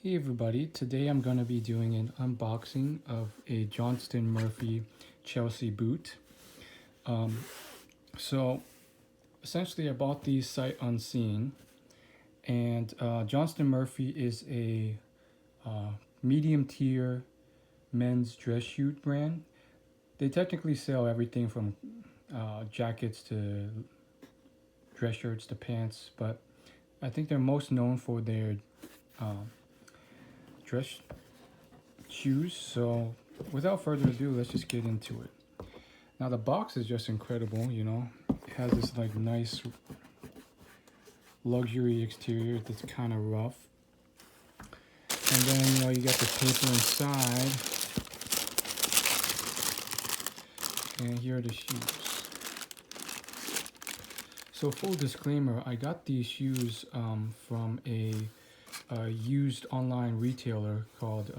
Hey everybody, today I'm going to be doing an unboxing of a Johnston Murphy Chelsea boot. Um, so essentially I bought these sight unseen, and Johnston Murphy is a medium tier men's dress shoe brand. They technically sell everything from jackets to dress shirts to pants, but I think they're most known for their uh, dress shoes. So without further ado, let's just get into it. Now the box is just incredible. It has this like nice luxury exterior that's kind of rough. And then you got the paper inside. And here are the shoes. So full disclaimer, I got these shoes from a used online retailer called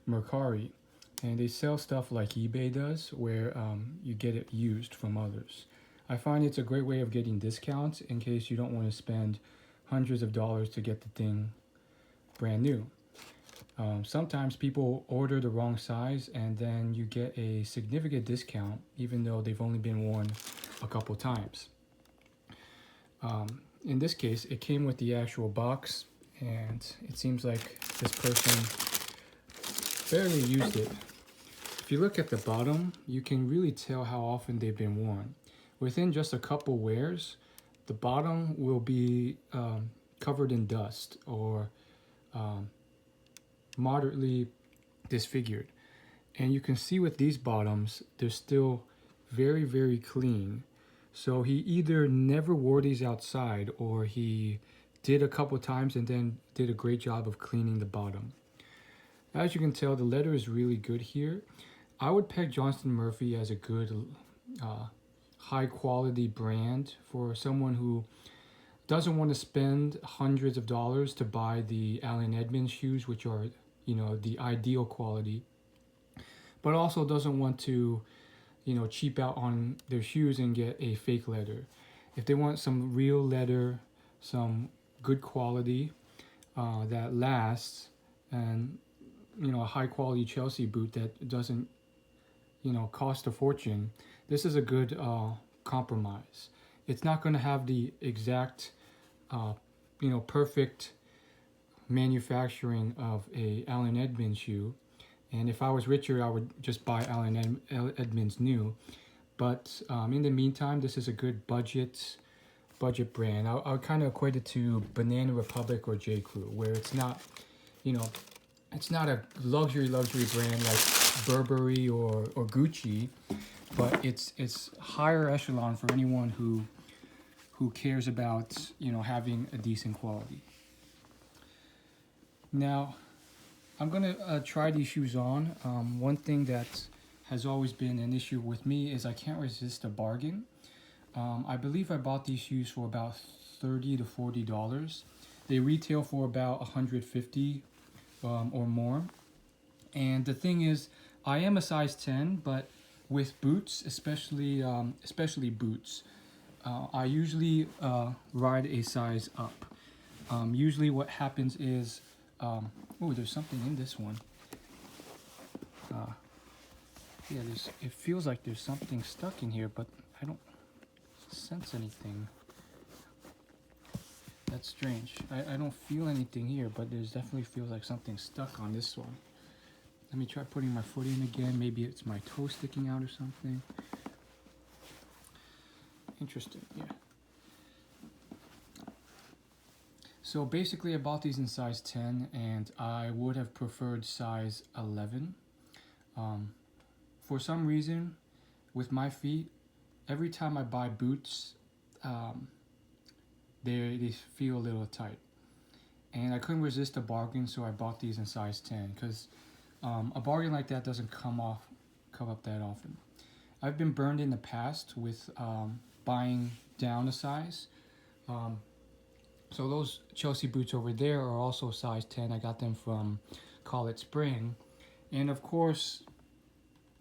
Mercari, and they sell stuff like eBay does, where you get it used from others. I find it's a great way of getting discounts in case you don't want to spend hundreds of dollars to get the thing brand new. Sometimes people order the wrong size and then you get a significant discount even though they've only been worn a couple times. In this case, it came with the actual box, and it seems like this person barely used it. If you look at the bottom, you can really tell how often they've been worn. Within just a couple wears, the bottom will be covered in dust or moderately disfigured. And you can see with these bottoms, they're still very, very clean. So he either never wore these outside or he did a couple times and then did a great job of cleaning the bottom. As you can tell, the leather is really good here. I would peg Johnston Murphy as a good high quality brand for someone who doesn't want to spend hundreds of dollars to buy the Allen Edmonds shoes, which are the ideal quality, but also doesn't want to cheap out on their shoes and get a fake leather. If they want some real leather, some good quality that lasts, and a high quality Chelsea boot that doesn't cost a fortune, this is a good compromise. It's not going to have the exact perfect manufacturing of a Allen Edmonds shoe, and if I was richer I would just buy Allen Edmonds new. But in the meantime, this is a good budget brand. I'll kind of equate it to Banana Republic or J. Crew, where it's not it's not a luxury brand like Burberry or Gucci, but it's higher echelon for anyone who cares about having a decent quality. Now I'm gonna try these shoes on. One thing that has always been an issue with me is I can't resist a bargain. I believe I bought these shoes for about $30 to $40. They retail for about $150 or more. And the thing is, I am a size 10, but with boots, especially boots, I usually ride a size up. Usually what happens is, oh, there's something in this one. Yeah, it feels like there's something stuck in here, but I don't sense anything. That's strange. I don't feel anything here, but there's definitely feels like something stuck on this one. Let me try putting my foot in again. Maybe it's my toe sticking out or something. Interesting, yeah. So basically I bought these in size 10, and I would have preferred size 11. For some reason, with my feet, every time I buy boots, they feel a little tight. And I couldn't resist a bargain, so I bought these in size 10, because a bargain like that doesn't come up that often. I've been burned in the past with buying down a size. So those Chelsea boots over there are also size 10. I got them from Call It Spring. And of course,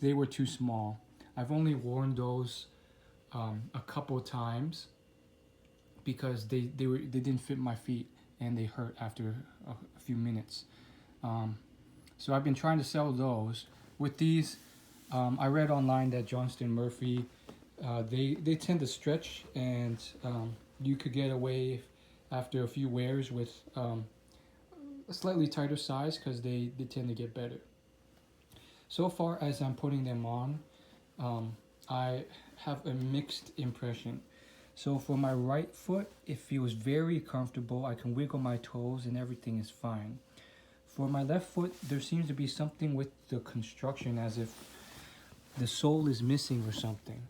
they were too small. I've only worn those a couple times because they didn't fit my feet. and they hurt after a few minutes. So I've been trying to sell those. With these, I read online that Johnston Murphy, they tend to stretch, and you could get away after a few wears with a slightly tighter size because they tend to get better. So far as I'm putting them on, I have a mixed impression. So for my right foot, it feels very comfortable. I can wiggle my toes and everything is fine. For my left foot, there seems to be something with the construction, as if the sole is missing or something.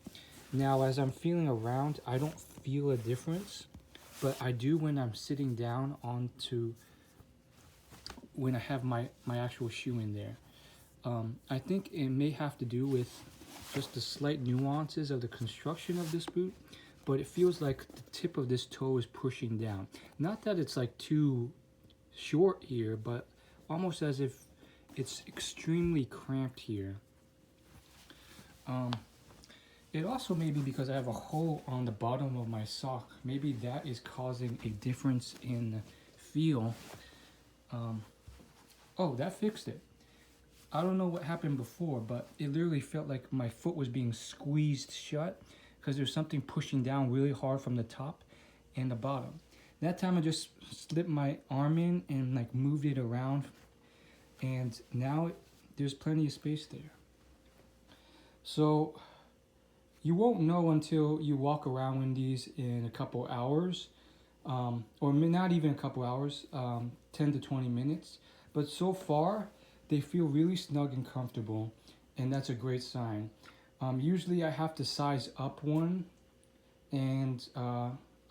Now, as I'm feeling around, I don't feel a difference, but I do when I'm sitting down onto, when I have my actual shoe in there. I think it may have to do with just the slight nuances of the construction of this boot, but it feels like the tip of this toe is pushing down. Not that it's like too short here, but almost as if it's extremely cramped here. It also may be because I have a hole on the bottom of my sock. Maybe that is causing a difference in feel. Oh, that fixed it. I don't know what happened before, but it literally felt like my foot was being squeezed shut because there's something pushing down really hard from the top and the bottom. That time I just slipped my arm in and like moved it around, and now there's plenty of space there. So you won't know until you walk around in these in a couple hours, or not even a couple hours, 10 to 20 minutes. But so far, they feel really snug and comfortable, and that's a great sign. Usually I have to size up one, and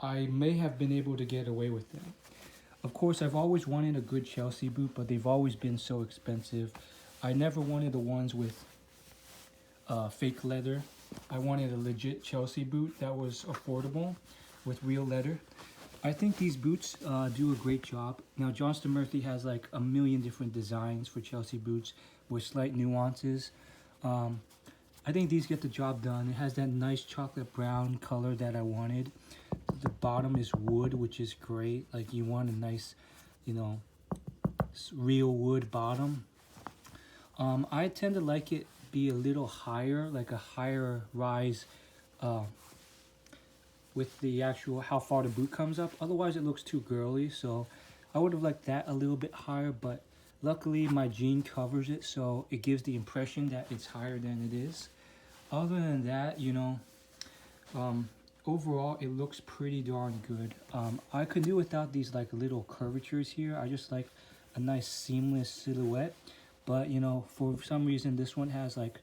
I may have been able to get away with them. Of course, I've always wanted a good Chelsea boot, but they've always been so expensive. I never wanted the ones with fake leather. I wanted a legit Chelsea boot that was affordable with real leather. I think these boots do a great job. Now, Johnston Murphy has like a million different designs for Chelsea boots with slight nuances. I think these get the job done. It has that nice chocolate brown color that I wanted. The bottom is wood, which is great. Like, you want a nice, you know, real wood bottom. I tend to like it be a little higher, like a higher rise with the actual how far the boot comes up. Otherwise it looks too girly, so I would have liked that a little bit higher, but luckily my jean covers it, so it gives the impression that it's higher than it is. Other than that, you know, overall it looks pretty darn good. I could do without these like little curvatures here. I just like a nice seamless silhouette, but you know, for some reason this one has like,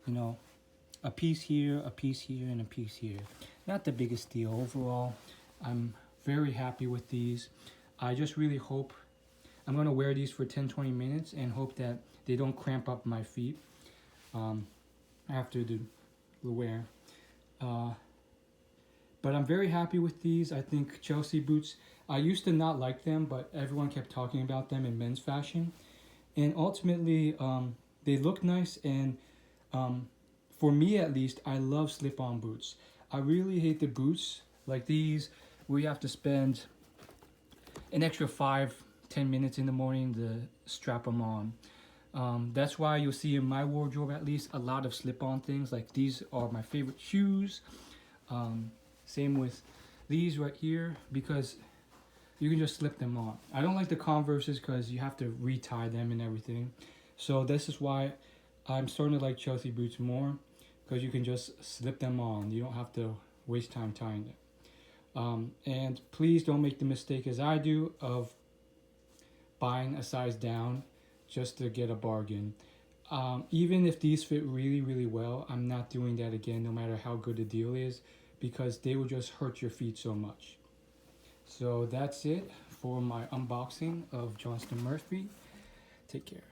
you know, a piece here, a piece here, and a piece here. Not the biggest deal. Overall, I'm very happy with these. I just really hope, I'm going to wear these for 10-20 minutes and hope that they don't cramp up my feet after the wear. But I'm very happy with these. I think Chelsea boots, I used to not like them, but everyone kept talking about them in men's fashion. And ultimately, they look nice, and for me at least, I love slip-on boots. I really hate the boots like these where you have to spend an extra 5-10 minutes in the morning to strap them on. That's why you'll see in my wardrobe at least a lot of slip-on things. Like, these are my favorite shoes. Same with these right here, because you can just slip them on. I don't like the Converses because you have to retie them and everything. So this is why I'm starting to like Chelsea boots more, because you can just slip them on. You don't have to waste time tying them. And please don't make the mistake as I do of buying a size down just to get a bargain. Even if these fit really, really well, I'm not doing that again, no matter how good the deal is, because they will just hurt your feet so much. So that's it for my unboxing of Johnston Murphy. Take care.